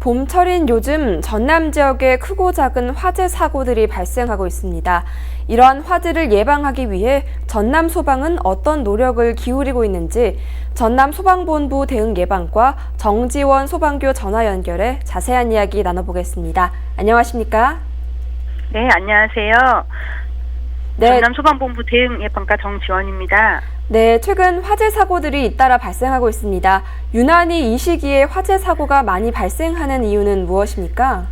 봄철인 요즘 전남 지역에 크고 작은 화재 사고들이 발생하고 있습니다. 이러한 화재를 예방하기 위해 전남 소방은 어떤 노력을 기울이고 있는지 전남 소방본부 대응예방과 정지원 소방교 전화 연결해 자세한 이야기 나눠보겠습니다. 안녕하십니까? 네, 안녕하세요. 네. 전남 소방본부 대응예방과 정지원입니다. 네, 최근 화재 사고들이 잇따라 발생하고 있습니다. 유난히 이 시기에 화재 사고가 많이 발생하는 이유는 무엇입니까?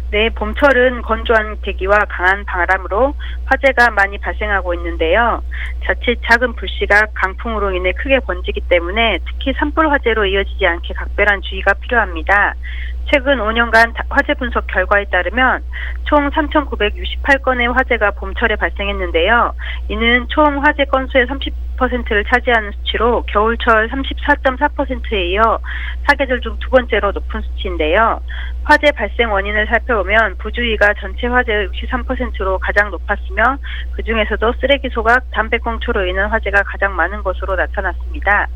네, 봄철은 건조한 대기와 강한 바람으로 화재가 많이 발생하고 있는데요. 자칫 작은 불씨가 강풍으로 인해 크게 번지기 때문에 특히 산불 화재로 이어지지 않게 각별한 주의가 필요합니다. 최근 5년간 화재 분석 결과에 따르면 총 3,968건의 화재가 봄철에 발생했는데요. 이는 총 화재 건수의 30%를 차지하는 수치로 겨울철 34.4%에 이어 사계절 중 두 번째로 높은 수치인데요. 화재 발생 원인을 살펴보면 부주의가 전체 화재의 63%로 가장 높았으며 그중에서도 쓰레기 소각, 담배꽁초로 인한 화재가 가장 많은 것으로 나타났습니다.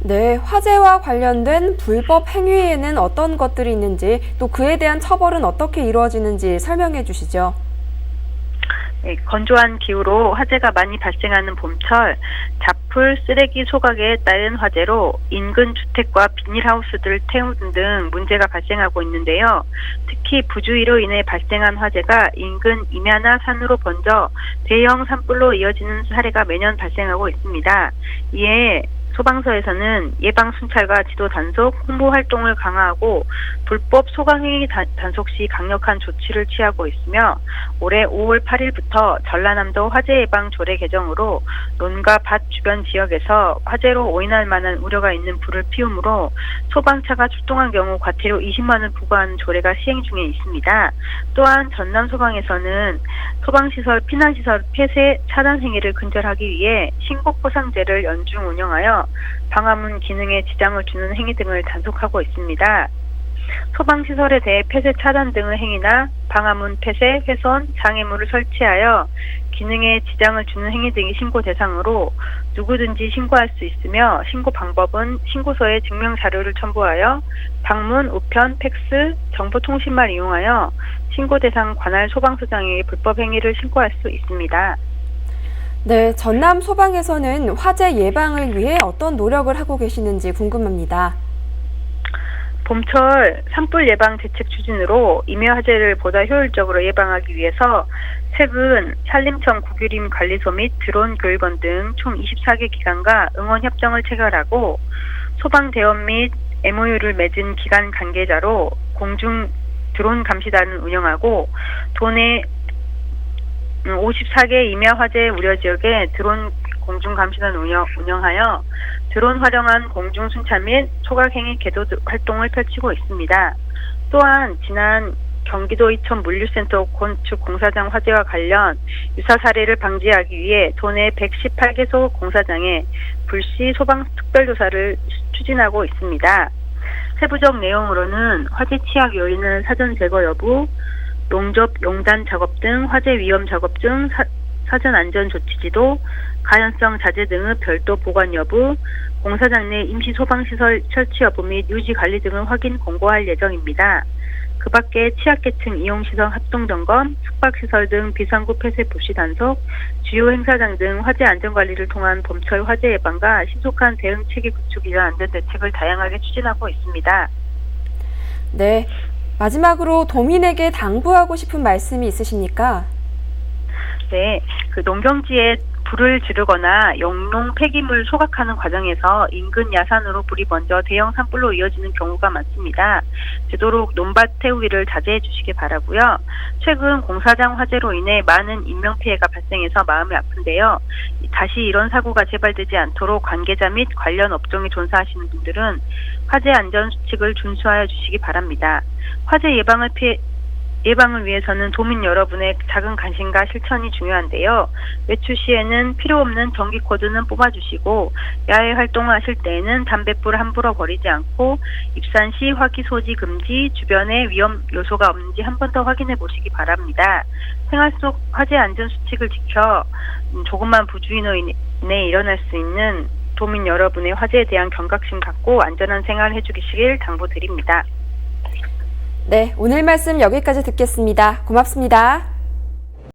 네, 화재와 관련된 불법 행위에는 어떤 것들이 있는지 또 그에 대한 처벌은 어떻게 이루어지는지 설명해 주시죠. 네, 건조한 기후로 화재가 많이 발생하는 봄철, 잡풀, 쓰레기 소각에 따른 화재로 인근 주택과 비닐하우스들을 태우는 등 문제가 발생하고 있는데요. 특히 부주의로 인해 발생한 화재가 인근 임야나 산으로 번져 대형 산불로 이어지는 사례가 매년 발생하고 있습니다. 이에 소방서에서는 예방 순찰과 지도 단속, 홍보 활동을 강화하고 불법 소각행위 단속 시 강력한 조치를 취하고 있으며 올해 5월 8일부터 전라남도 화재 예방 조례 개정으로 논과 밭 주변 지역에서 화재로 오인할 만한 우려가 있는 불을 피우므로 소방차가 출동한 경우 과태료 20만 원 부과하는 조례가 시행 중에 있습니다. 또한 전남 소방에서는 소방시설, 피난시설 폐쇄 차단 행위를 근절하기 위해 신고포상제를 연중 운영하여 방화문 기능에 지장을 주는 행위 등을 단속하고 있습니다. 소방시설에 대해 폐쇄 차단 등의 행위나 방화문 폐쇄, 훼손, 장애물을 설치하여 기능에 지장을 주는 행위 등이 신고 대상으로 누구든지 신고할 수 있으며 신고 방법은 신고서에 증명자료를 첨부하여 방문, 우편, 팩스, 정보통신망을 이용하여 신고 대상 관할 소방서장에게 불법 행위를 신고할 수 있습니다. 네, 전남 소방에서는 화재 예방을 위해 어떤 노력을 하고 계시는지 궁금합니다. 봄철 산불 예방 대책 추진으로 임야 화재를 보다 효율적으로 예방하기 위해서 최근 산림청 국유림 관리소 및 드론 교육원 등 총 24개 기관과 응원 협정을 체결하고 소방대원 및 MOU를 맺은 기관 관계자로 공중 드론 감시단을 운영하고 도내 54개 임야 화재 우려 지역에 드론 공중감시단 운영하여 드론 활용한 공중순찰 및 소각행위 계도 활동을 펼치고 있습니다. 또한 지난 경기도 이천 물류센터 건축 공사장 화재와 관련 유사 사례를 방지하기 위해 도내 118개소 공사장에 불시 소방 특별조사를 추진하고 있습니다. 세부적 내용으로는 화재 취약 요인을 사전 제거 여부, 용접, 용단 작업 등 화재 위험 작업 중 사전 안전 조치 지도, 가연성 자재 등의 별도 보관 여부, 공사장 내 임시 소방시설 설치 여부 및 유지 관리 등을 확인 공고할 예정입니다. 그 밖에 취약계층 이용시설 합동점검, 숙박시설 등 비상구 폐쇄 불씨 단속, 주요 행사장 등 화재 안전관리를 통한 봄철 화재 예방과 신속한 대응 체계 구축 이런 안전대책을 다양하게 추진하고 있습니다. 네, 마지막으로 도민에게 당부하고 싶은 말씀이 있으십니까? 네, 농경지에 불을 지르거나 영농 폐기물 소각하는 과정에서 인근 야산으로 불이 번져 대형 산불로 이어지는 경우가 많습니다. 되도록 논밭 태우기를 자제해 주시기 바라고요. 최근 공사장 화재로 인해 많은 인명피해가 발생해서 마음이 아픈데요. 다시 이런 사고가 재발되지 않도록 관계자 및 관련 업종에 종사하시는 분들은 화재 안전 수칙을 준수하여 주시기 바랍니다. 화재 예방을 위해서는 도민 여러분의 작은 관심과 실천이 중요한데요. 외출 시에는 필요 없는 전기 코드는 뽑아주시고 야외 활동을 하실 때에는 담뱃불 함부로 버리지 않고 입산 시 화기 소지 금지, 주변에 위험 요소가 없는지 한 번 더 확인해 보시기 바랍니다. 생활 속 화재 안전 수칙을 지켜 조금만 부주의로 인해 일어날 수 있는 도민 여러분의 화재에 대한 경각심 갖고 안전한 생활 해주시길 당부드립니다. 네, 오늘 말씀 여기까지 듣겠습니다. 고맙습니다.